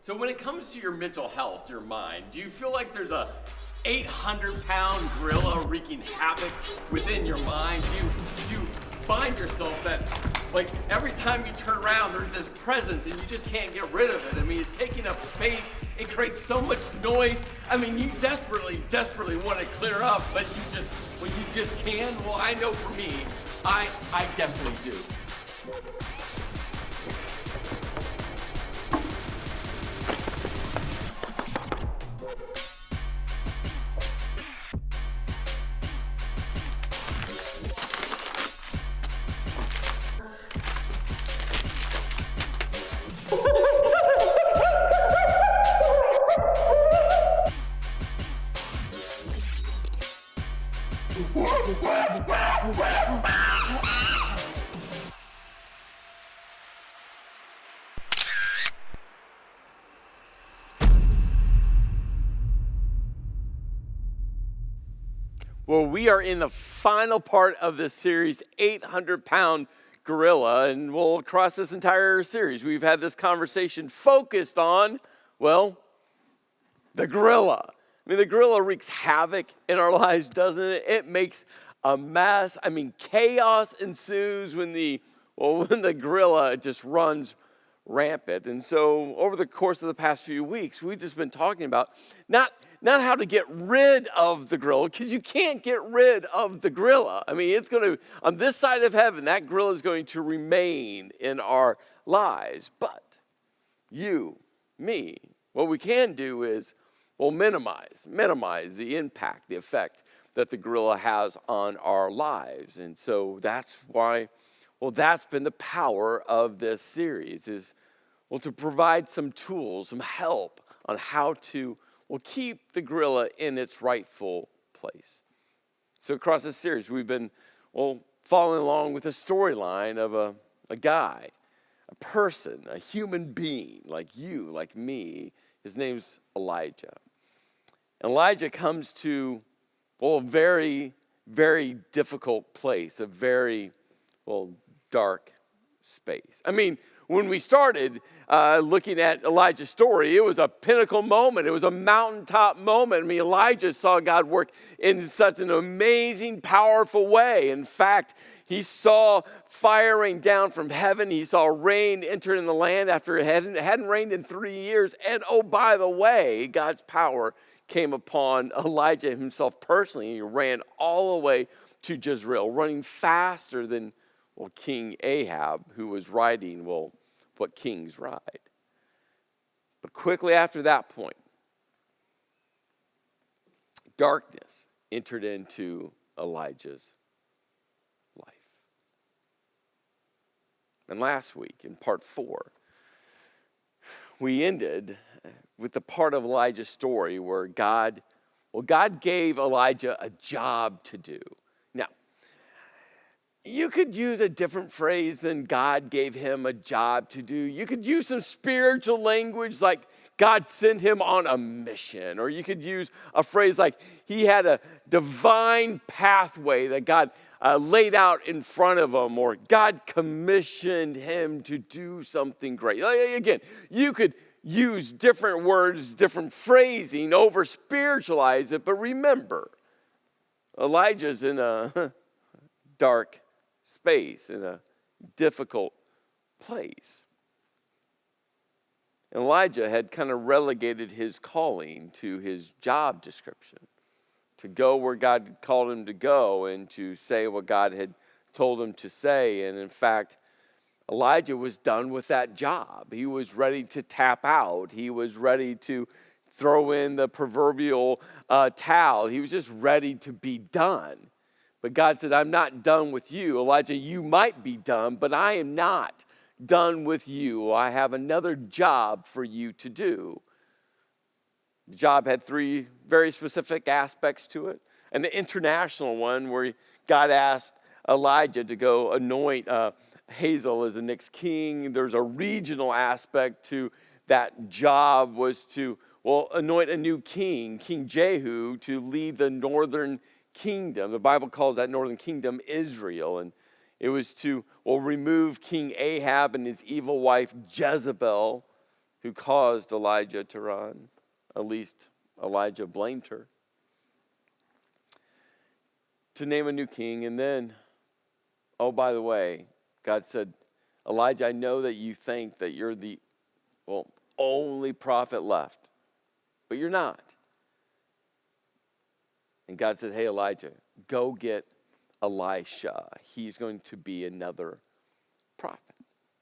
So when it comes to your mental health, your mind, do you feel like there's a 800-pound gorilla wreaking havoc within your mind? Do you find yourself that, like, every time you turn around, there's this presence and you just can't get rid of it? I mean, it's taking up space. It creates so much noise. I mean, you desperately want to clear up, but when you just can. Well, I know for me, I definitely do. Well, we are in the final part of this series, 800-pound gorilla, and well, across this entire series, we've had this conversation focused on, well, the gorilla. I mean, the gorilla wreaks havoc in our lives, doesn't it? It makes a mess. I mean, chaos ensues when the gorilla just runs rampant. And so over the course of the past few weeks, we've just been talking about not how to get rid of the gorilla, because you can't get rid of the gorilla. I mean, it's going to, on this side of heaven, that gorilla is going to remain in our lives. But you, me, what we can do is, well, minimize the impact, the effect that the gorilla has on our lives. And so that's why, well, that's been the power of this series is, well, to provide some tools, some help on how to, well, keep the gorilla in its rightful place. So across this series, we've been, well, following along with a storyline of a guy, a person, a human being like you, like me. His name's Elijah. Elijah comes to, well, a very, very difficult place, a very, well, dark space. I mean, when we started looking at Elijah's story, it was a pinnacle moment. It was a mountaintop moment. I mean, Elijah saw God work in such an amazing, powerful way. In fact, he saw fire rain down from heaven. He saw rain enter in the land after it hadn't rained in 3 years. And oh, by the way, God's power came upon Elijah himself personally. He ran all the way to Jezreel, running faster than, well, King Ahab, who was riding, well, what kings ride. But quickly after that point, darkness entered into Elijah's life. And last week, in part 4, we ended with the part of Elijah's story where God gave Elijah a job to do. Now, you could use a different phrase than God gave him a job to do. You could use some spiritual language like God sent him on a mission. Or you could use a phrase like he had a divine pathway that God laid out in front of him. Or God commissioned him to do something great. Again, you could use different words, different phrasing, over spiritualize it. But remember, Elijah's in a dark space, in a difficult place. Elijah had kind of relegated his calling to his job description, to go where God called him to go and to say what God had told him to say. And in fact, Elijah was done with that job. He was ready to tap out. He was ready to throw in the proverbial towel. He was just ready to be done. But God said, I'm not done with you. Elijah, you might be done, but I am not done with you. I have another job for you to do. The job had 3 very specific aspects to it. And the international one where God asked Elijah to go anoint Hazael as the next king. There's a regional aspect to that job was to, well, anoint a new king, King Jehu, to lead the northern kingdom. The Bible calls that northern kingdom Israel. And it was to, well, remove King Ahab and his evil wife Jezebel who caused Elijah to run. At least Elijah blamed her. To name a new king. And then, oh, by the way, God said, Elijah, I know that you think that you're the only prophet left, but you're not. And God said, hey, Elijah, go get Elisha. He's going to be another prophet.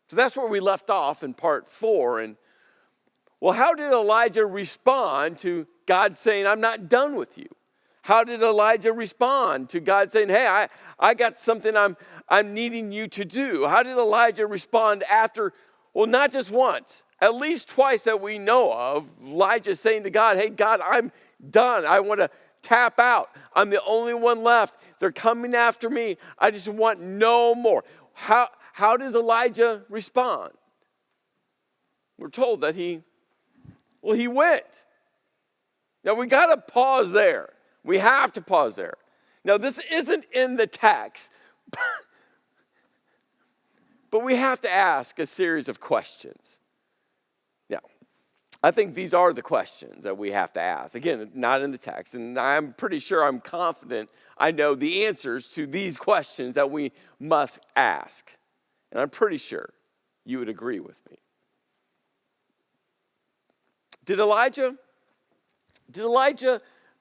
So that's where we left off in part 4. And well, how did Elijah respond to God saying, I'm not done with you? How did Elijah respond to God saying, hey, I got something I'm needing you to do? How did Elijah respond after, well, not just once, at least twice that we know of, Elijah saying to God, hey, God, I'm done. I want to tap out. I'm the only one left. They're coming after me. I just want no more. How does Elijah respond? We're told that he went. Now we got to pause there. We have to pause there. Now this isn't in the text, but we have to ask a series of questions. Now, I think these are the questions that we have to ask. Again, not in the text, and I'm pretty sure, I'm confident I know the answers to these questions that we must ask. And I'm pretty sure you would agree with me. Did Elijah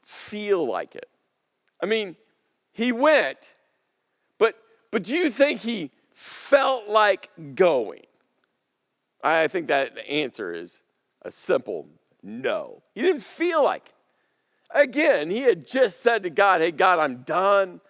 feel like it? I mean, he went, but do you think he felt like going? I think that the answer is a simple no. He didn't feel like it. Again, he had just said to God, hey, God, I'm done.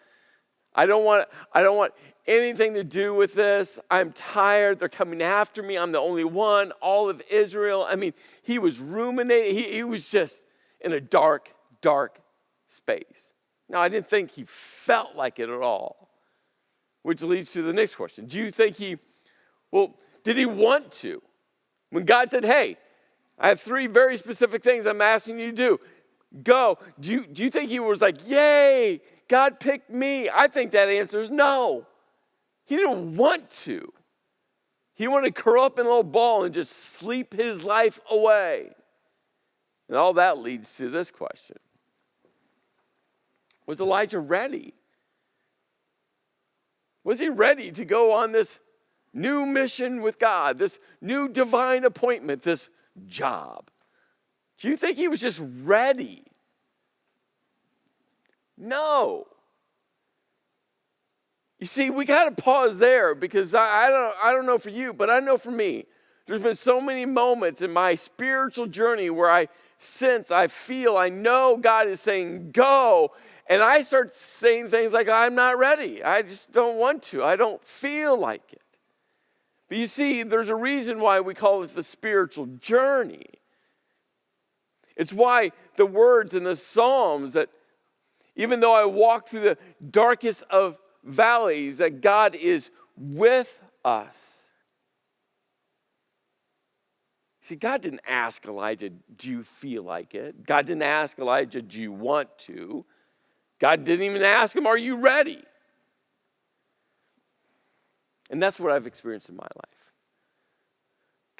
I don't want anything to do with this. I'm tired. They're coming after me. I'm the only one. All of Israel. I mean, he was ruminating. He was just in a dark, dark space. Now, I didn't think he felt like it at all, which leads to the next question. Do you think did he want to? When God said, hey, I have 3 very specific things I'm asking you to do. Go. Do you think he was like, yay, God picked me? I think that answer is no. He didn't want to. He wanted to curl up in a little ball and just sleep his life away. And all that leads to this question. Was Elijah ready? Was he ready to go on this new mission with God, this new divine appointment, this job? Do you think he was just ready? No. You see, we got to pause there because I don't know for you, but I know for me, there's been so many moments in my spiritual journey where I sense, I feel, I know God is saying go, and I start saying things like, I'm not ready. I just don't want to. I don't feel like it. But you see, there's a reason why we call it the spiritual journey. It's why the words in the Psalms that even though I walk through the darkest of valleys, that God is with us. See, God didn't ask Elijah, do you feel like it? God didn't ask Elijah, do you want to? God didn't even ask him, are you ready? And that's what I've experienced in my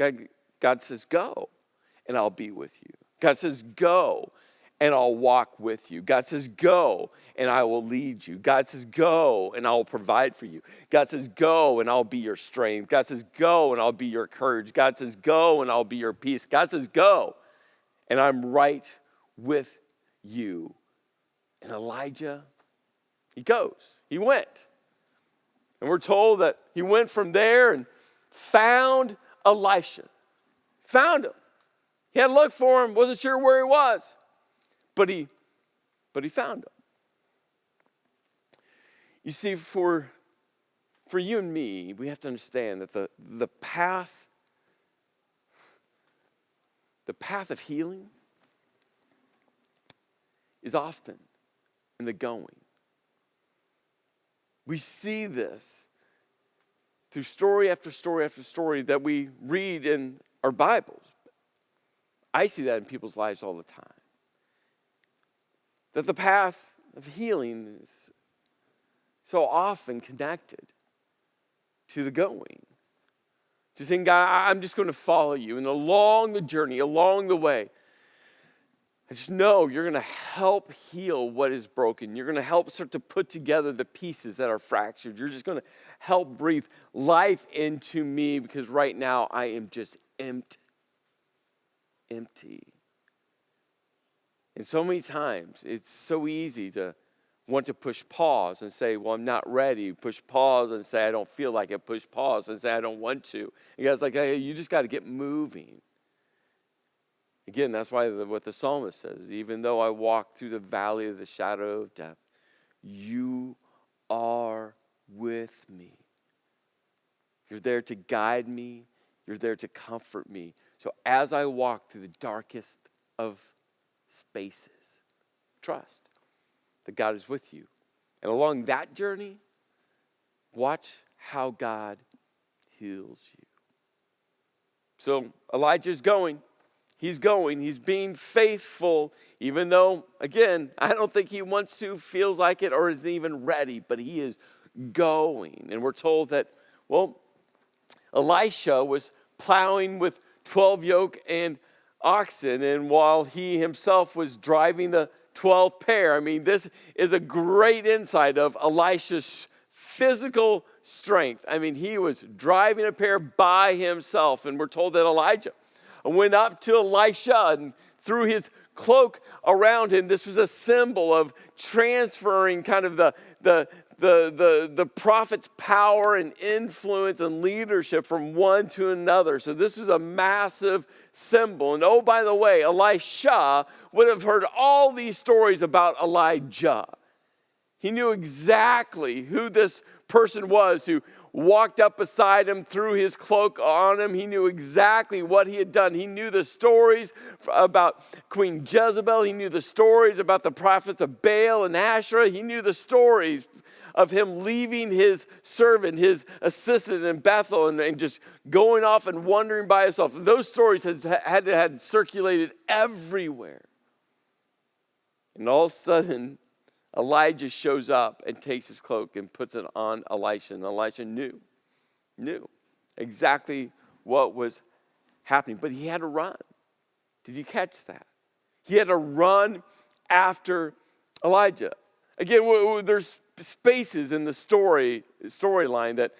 life. God says, go, and I'll be with you. God says, go, and I'll walk with you. God says, go, and I will lead you. God says, go, and I will provide for you. God says, go, and I'll be your strength. God says, go, and I'll be your courage. God says, go, and I'll be your peace. God says, go, and I'm right with you. And Elijah, he goes. He went. And we're told that he went from there and found Elisha. Found him. He had looked for him, wasn't sure where he was. But he found him. You see, for you and me, we have to understand that the path of healing is often in the going. We see this through story after story after story that we read in our Bibles. I see that in people's lives all the time. That the path of healing is so often connected to the going, Just saying, God, I'm just going to follow you. And along the journey, along the way, I just know you're going to help heal what is broken. You're going to help start to put together the pieces that are fractured. You're just going to help breathe life into me because right now I am just empty. And so many times it's so easy to want to push pause and say, well, I'm not ready. Push pause and say, I don't feel like it. Push pause and say, I don't want to. And God's like, hey, you just got to get moving. Again, that's why what the psalmist says, even though I walk through the valley of the shadow of death, you are with me. You're there to guide me. You're there to comfort me. So as I walk through the darkest of spaces, trust that God is with you. And along that journey, watch how God heals you. So Elijah's going. He's going. He's being faithful, even though, again, I don't think he wants to, feels like it, or is even ready. But he is going. And we're told that, well, Elisha was plowing with 12 yoke and oxen, and while he himself was driving the 12 pair. I mean, this is a great insight of Elisha's physical strength. I mean, he was driving a pair by himself, and we're told that Elijah went up to Elisha and threw his cloak around him. This was a symbol of transferring kind of the prophet's power and influence and leadership from one to another. So this was a massive symbol. And oh, by the way, Elisha would have heard all these stories about Elijah. He knew exactly who this person was who walked up beside him, threw his cloak on him. He knew exactly what he had done. He knew the stories about Queen Jezebel. He knew the stories about the prophets of Baal and Asherah. He knew the stories of him leaving his servant, his assistant in Bethel, and just going off and wandering by himself. Those stories had circulated everywhere. And all of a sudden, Elijah shows up and takes his cloak and puts it on Elisha. And Elisha knew exactly what was happening. But he had to run. Did you catch that? He had to run after Elijah. Again, there's spaces in the storyline that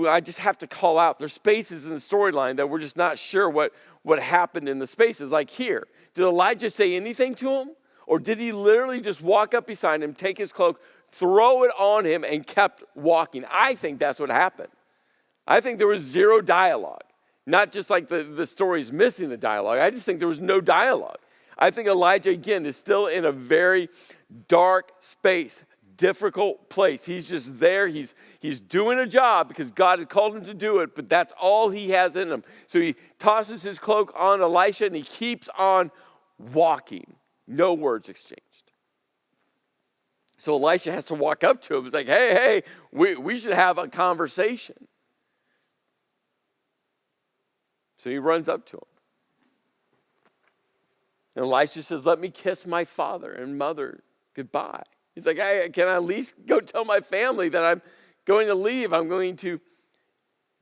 I just have to call out. There's spaces in the storyline that we're just not sure what happened in the spaces. Like here, did Elijah say anything to him? Or did he literally just walk up beside him, take his cloak, throw it on him, and kept walking? I think that's what happened. I think there was zero dialogue. Not just like the story's missing the dialogue. I just think there was no dialogue. I think Elijah, again, is still in a very dark space, difficult place. He's just there. He's doing a job because God had called him to do it, but that's all he has in him. So he tosses his cloak on Elisha, and he keeps on walking. No words exchanged. So Elisha has to walk up to him. It's like, hey, we should have a conversation. So he runs up to him. And Elisha says, let me kiss my father and mother goodbye. He's like, hey, can I at least go tell my family that I'm going to leave? I'm going to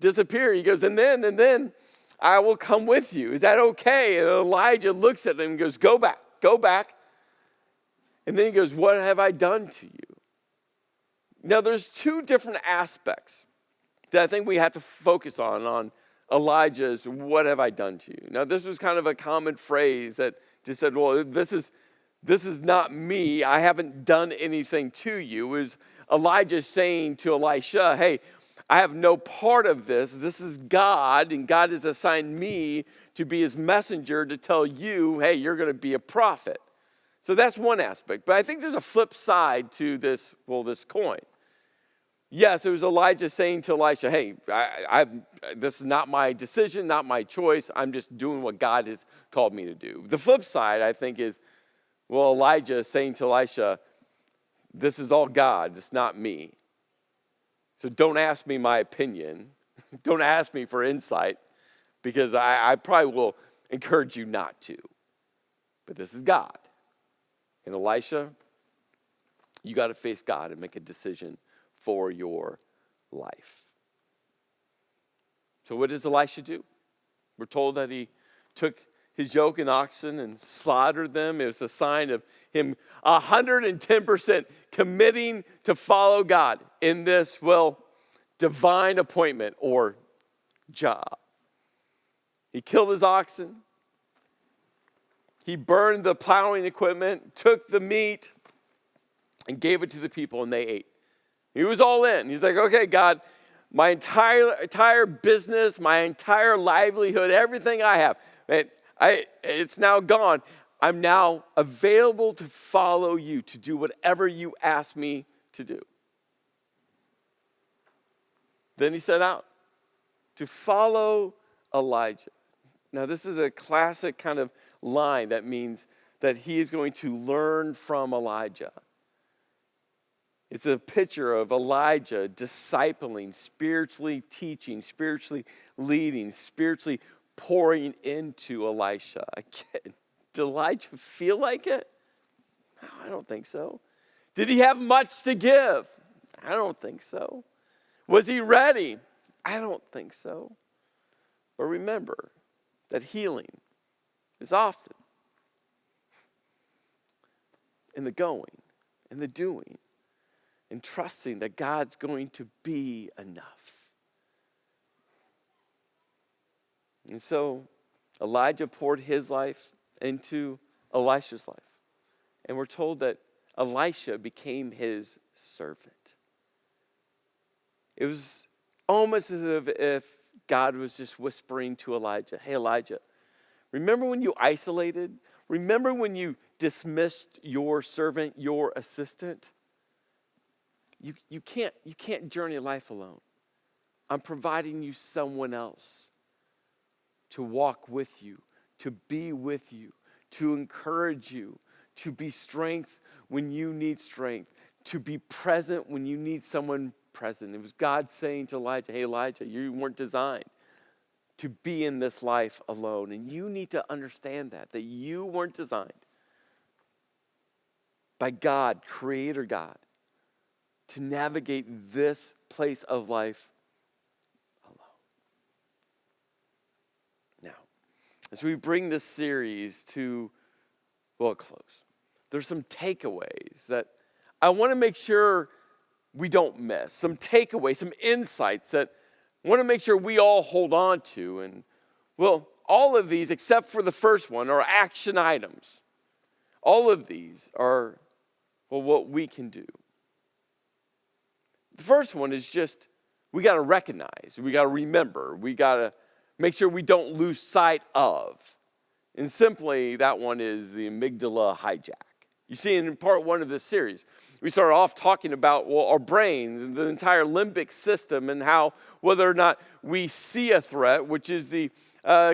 disappear. He goes, and then I will come with you. Is that okay? And Elijah looks at him and goes, go back. And then he goes, what have I done to you? Now, there's two different aspects that I think we have to focus on Elijah's, what have I done to you? Now, this was kind of a common phrase that just said, well, this is not me. I haven't done anything to you. It was Elijah saying to Elisha, hey, I have no part of this. This is God, and God has assigned me to be his messenger to tell you, hey, you're going to be a prophet. So that's one aspect. But I think there's a flip side to this coin. Yes, it was Elijah saying to Elisha, hey, this is not my decision, not my choice. I'm just doing what God has called me to do. The flip side, I think, is, well, Elijah is saying to Elisha, this is all God, it's not me. So don't ask me my opinion. Don't ask me for insight, because I probably will encourage you not to. But this is God. And Elisha, you got to face God and make a decision for your life. So what does Elisha do? We're told that he took his yoke and oxen and slaughtered them. It was a sign of him 110% committing to follow God in this, divine appointment or job. He killed his oxen. He burned the plowing equipment, took the meat, and gave it to the people, and they ate. He was all in. He's like, okay, God, my entire business, my entire livelihood, everything I have, it's now gone. I'm now available to follow you, to do whatever you ask me to do. Then he set out to follow Elijah. Now, this is a classic kind of line that means that he is going to learn from Elijah. It's a picture of Elijah discipling, spiritually teaching, spiritually leading, spiritually pouring into Elisha. Again, did Elijah feel like it? No, I don't think so. Did he have much to give? I don't think so. Was he ready? I don't think so. But remember that healing is often in the going and the doing and trusting that God's going to be enough. And so Elijah poured his life into Elisha's life. And we're told that Elisha became his servant. It was almost as if God was just whispering to Elijah, hey, Elijah, remember when you isolated? Remember when you dismissed your servant, your assistant? You can't journey life alone. I'm providing you someone else to walk with you, to be with you, to encourage you, to be strength when you need strength, to be present when you need someone present. It was God saying to Elijah, hey, Elijah, you weren't designed to be in this life alone. And you need to understand that you weren't designed by God, Creator God, to navigate this place of life alone. Now, as we bring this series to, a close, there's some takeaways that I want to make sure we don't miss. Some takeaways, some insights that I want to make sure we all hold on to. And, all of these, except for the first one, are action items. All of these are, what we can do. The first one is just, we got to recognize, we got to remember, we got to make sure we don't lose sight of. And simply, that one is the amygdala hijack. You see, in part one of this series, we started off talking about, our brains and the entire limbic system and how whether or not we see a threat, which is the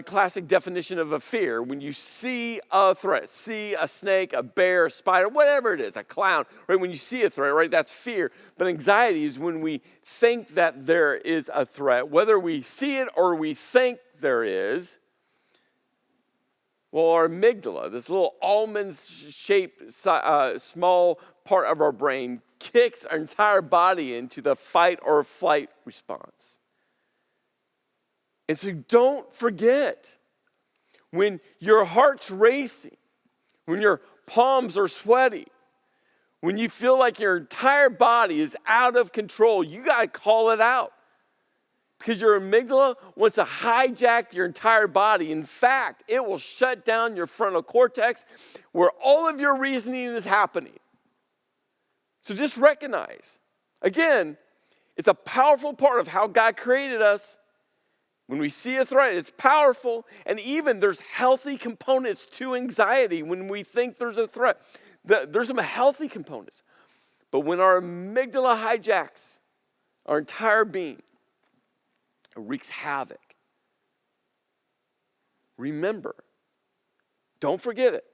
classic definition of a fear. When you see a threat, see a snake, a bear, a spider, whatever it is, a clown, right? When you see a threat, right, that's fear. But anxiety is when we think that there is a threat, whether we see it or we think there is. Our amygdala, this little almond-shaped small part of our brain, kicks our entire body into the fight or flight response. And so don't forget, when your heart's racing, when your palms are sweaty, when you feel like your entire body is out of control, you got to call it out. Because your amygdala wants to hijack your entire body. In fact, it will shut down your frontal cortex where all of your reasoning is happening. So just recognize, again, it's a powerful part of how God created us. When we see a threat, it's powerful. And even there's healthy components to anxiety when we think there's a threat. There's some healthy components. But when our amygdala hijacks our entire being, it wreaks havoc. Remember, don't forget it.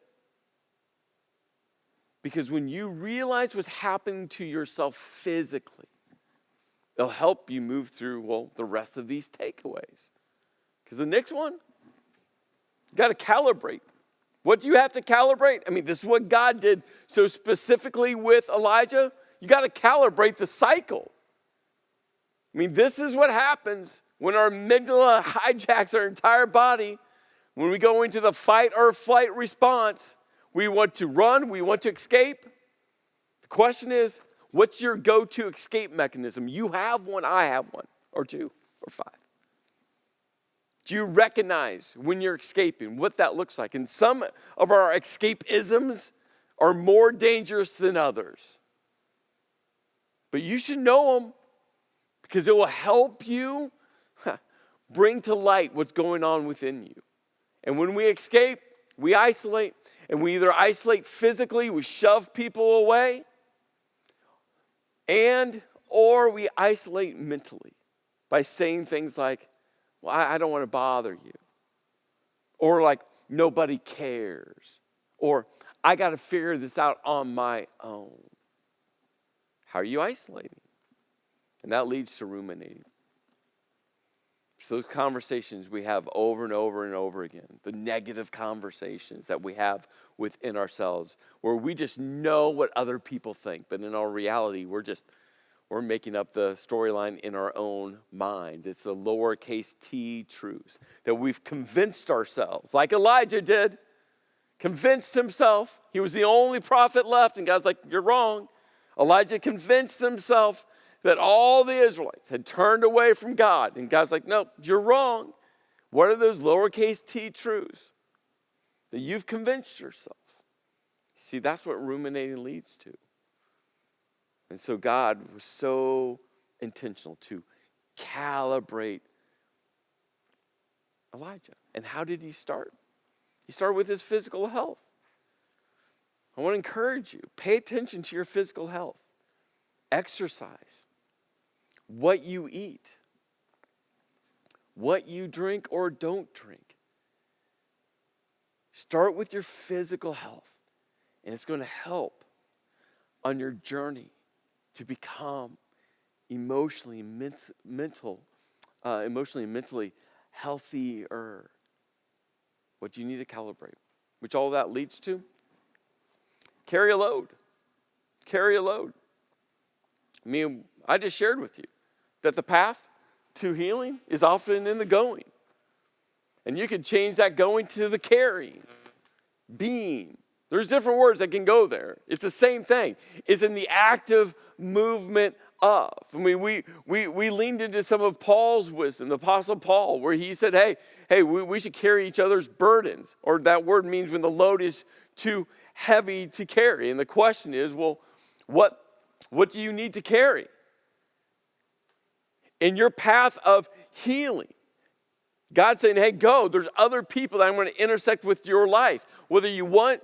Because when you realize what's happening to yourself physically, it'll help you move through, the rest of these takeaways. Because the next one, you got to calibrate. What do you have to calibrate? I mean, this is what God did so specifically with Elijah. You got to calibrate the cycle. I mean, this is what happens when our amygdala hijacks our entire body, when we go into the fight or flight response, we want to run, we want to escape. The question is, what's your go-to escape mechanism? You have one, I have one, or two, or five. Do you recognize when you're escaping, what that looks like? And some of our escapisms are more dangerous than others. But you should know them because it will help you bring to light what's going on within you. And when we escape, we isolate. And we either isolate physically, we shove people away, or we isolate mentally by saying things like, well, I don't want to bother you. Or like, nobody cares. Or, I got to figure this out on my own. How are you isolating? And that leads to ruminating. So those conversations we have over and over and over again, the negative conversations that we have within ourselves, where we just know what other people think, but in our reality, we're making up the storyline in our own minds. It's the lowercase t truths that we've convinced ourselves, like Elijah did, convinced himself. He was the only prophet left, and God's like, you're wrong. Elijah convinced himself that all the Israelites had turned away from God, and God's like, no, you're wrong. What are those lowercase t truths that you've convinced yourself? See, that's what ruminating leads to. And so God was so intentional to calibrate Elijah. And how did he start? He started with his physical health. I want to encourage you, pay attention to your physical health. Exercise. What you eat. What you drink or don't drink. Start with your physical health. And it's going to help on your journey to become emotionally and mentally healthier. What do you need to calibrate? Which all that leads to? Carry a load. Carry a load. I just shared with you that the path to healing is often in the going. And you can change that going to the carrying, being. There's different words that can go there. It's the same thing. It's in the active movement of. We leaned into some of Paul's wisdom, the Apostle Paul, where he said, hey, we should carry each other's burdens. Or that word means when the load is too heavy to carry. And the question is, well, what do you need to carry? In your path of healing, God's saying, hey, go. There's other people that I'm going to intersect with your life, whether you want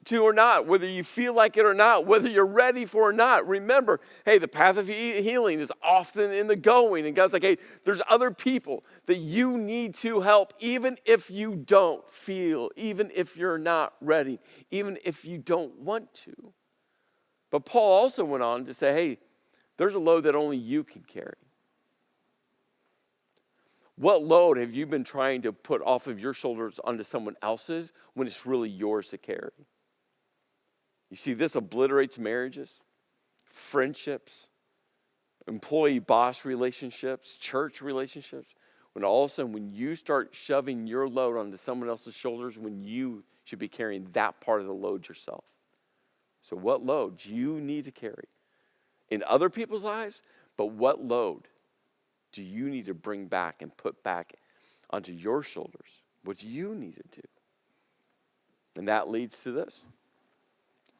to or not, whether you feel like it or not, whether you're ready for it or not. Remember, hey, the path of healing is often in the going. And God's like, hey, there's other people that you need to help, even if you don't feel, even if you're not ready, even if you don't want to. But Paul also went on to say, hey, there's a load that only you can carry. What load have you been trying to put off of your shoulders onto someone else's when it's really yours to carry? You see, this obliterates marriages, friendships, employee-boss relationships, church relationships. When all of a sudden, when you start shoving your load onto someone else's shoulders, when you should be carrying that part of the load yourself. So what load do you need to carry in other people's lives? But what load do you need to bring back and put back onto your shoulders? What do you need to do? And that leads to this.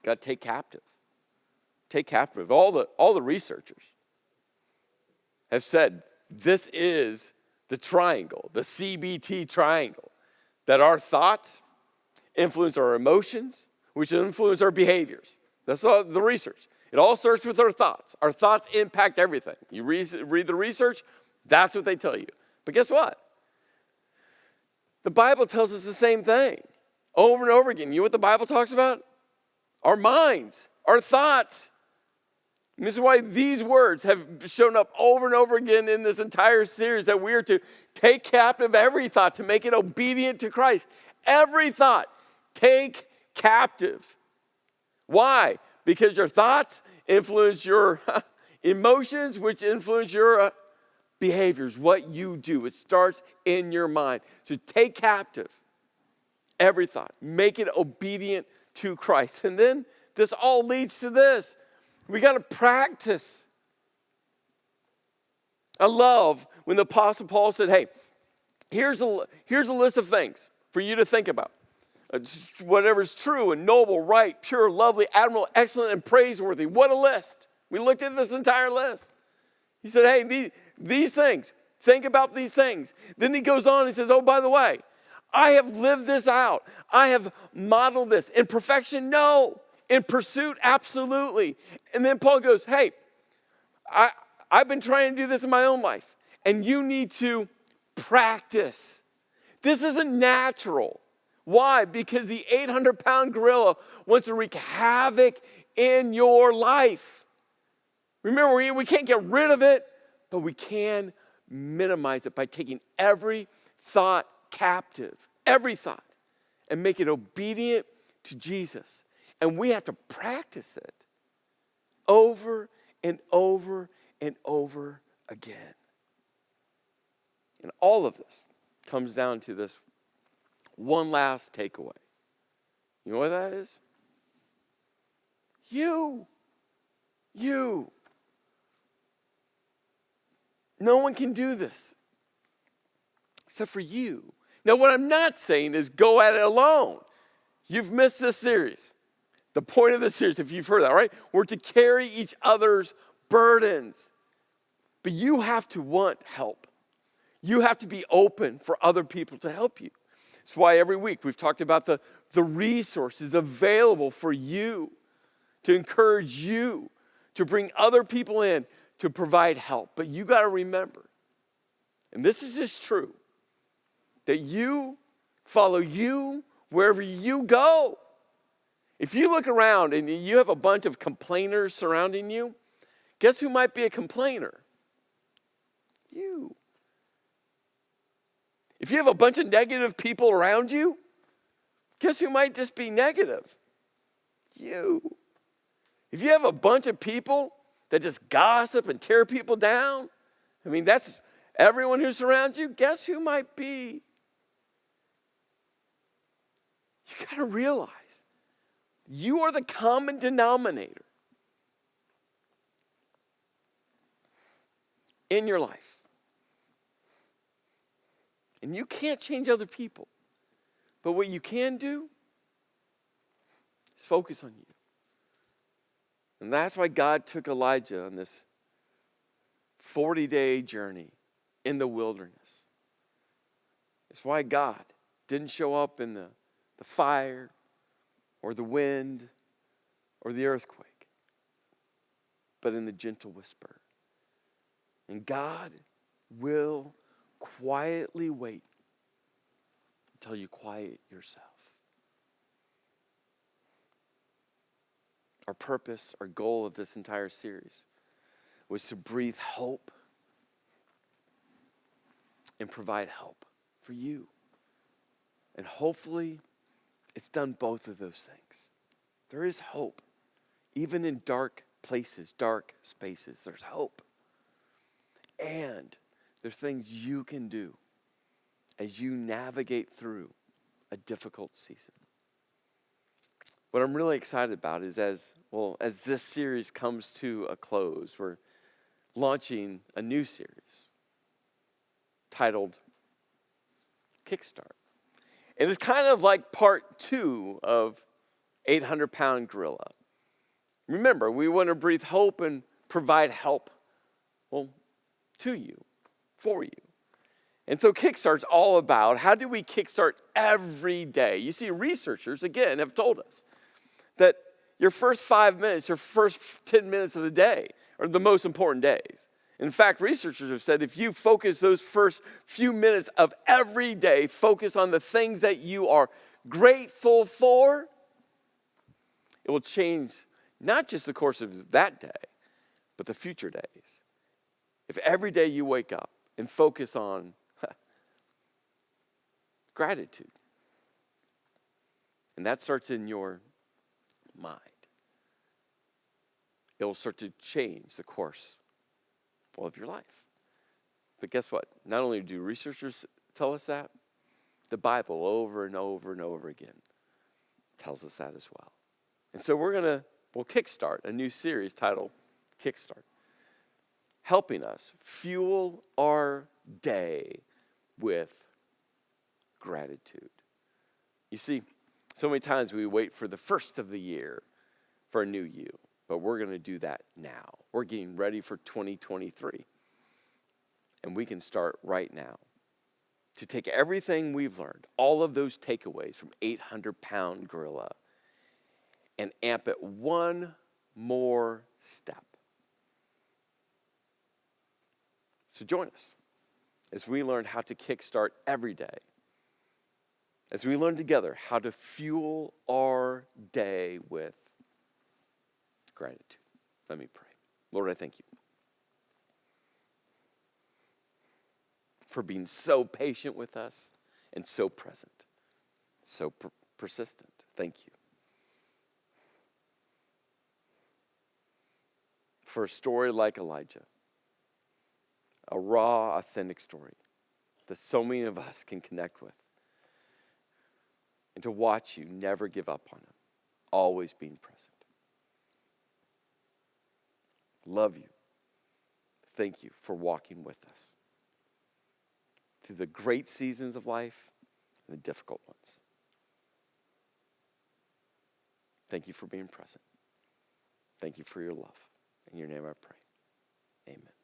Got to take captive. Take captive. All the researchers have said this is the triangle, the CBT triangle, that our thoughts influence our emotions, which influence our behaviors. That's all the research. It all starts with our thoughts. Our thoughts impact everything. You read the research, that's what they tell you. But guess what? The Bible tells us the same thing over and over again. You know what the Bible talks about? Our minds, our thoughts. And this is why these words have shown up over and over again in this entire series, that we are to take captive every thought to make it obedient to Christ. Every thought, take captive. Why? Because your thoughts influence your emotions, which influence your behaviors, what you do. It starts in your mind. So take captive every thought. Make it obedient to Christ. And then this all leads to this. We got to practice. I love when the Apostle Paul said, hey, here's a list of things for you to think about. Whatever's true and noble, right, pure, lovely, admirable, excellent, and praiseworthy. What a list. We looked at this entire list. He said, hey, these things, think about these things. Then he goes on and says, oh, by the way, I have lived this out. I have modeled this. In perfection, no. In pursuit, absolutely. And then Paul goes, hey, I've been trying to do this in my own life, and you need to practice. This isn't natural. Why? Because the 800-pound gorilla wants to wreak havoc in your life. Remember, we can't get rid of it, but we can minimize it by taking every thought captive, every thought, and make it obedient to Jesus. And we have to practice it over and over and over again. And all of this comes down to this one last takeaway. You know what that is? You. No one can do this except for you. Now, what I'm not saying is go at it alone. You've missed this series. The point of this series, if you've heard that, right? We're to carry each other's burdens. But you have to want help. You have to be open for other people to help you. That's why every week we've talked about the resources available for you, to encourage you, to bring other people in, to provide help. But you got to remember, and this is just true, that you follow you wherever you go. If you look around and you have a bunch of complainers surrounding you, guess who might be a complainer? You. If you have a bunch of negative people around you, guess who might just be negative? You. If you have a bunch of people that just gossip and tear people down, I mean, that's everyone who surrounds you, guess who might be? You got to realize you are the common denominator in your life. And you can't change other people. But what you can do is focus on you. And that's why God took Elijah on this 40-day journey in the wilderness. It's why God didn't show up in the fire or the wind or the earthquake, but in the gentle whisper. And God will quietly wait until you quiet yourself. Our purpose, our goal of this entire series was to breathe hope and provide help for you. And hopefully, it's done both of those things. There is hope. Even in dark places, dark spaces, there's hope. And there's things you can do as you navigate through a difficult season. What I'm really excited about is as this series comes to a close, we're launching a new series titled Kickstart. And it's kind of like part 2 of 800-pound gorilla. Remember, we want to breathe hope and provide help, to you, for you. And so Kickstart's all about how do we kickstart every day? You see, researchers, again, have told us that your first 5 minutes, your first 10 minutes of the day are the most important days. In fact, researchers have said if you focus those first few minutes of every day, focus on the things that you are grateful for, it will change not just the course of that day, but the future days. If every day you wake up and focus on gratitude, and that starts in your mind, it will start to change the course of your life. But guess what? Not only do researchers tell us that, the Bible over and over and over again tells us that as well. And so we'll kickstart a new series titled Kickstart, helping us fuel our day with gratitude. You see, so many times we wait for the first of the year for a new you, but we're going to do that now. We're getting ready for 2023. And we can start right now to take everything we've learned, all of those takeaways from 800-pound gorilla, and amp it one more step. So join us as we learn how to kickstart every day, as we learn together how to fuel our day with gratitude. Let me pray. Lord, I thank you for being so patient with us and so present, so persistent. Thank you for a story like Elijah, a raw, authentic story that so many of us can connect with, and to watch you never give up on him, always being present. Love you. Thank you for walking with us through the great seasons of life and the difficult ones. Thank you for being present. Thank you for your love. In your name I pray. Amen.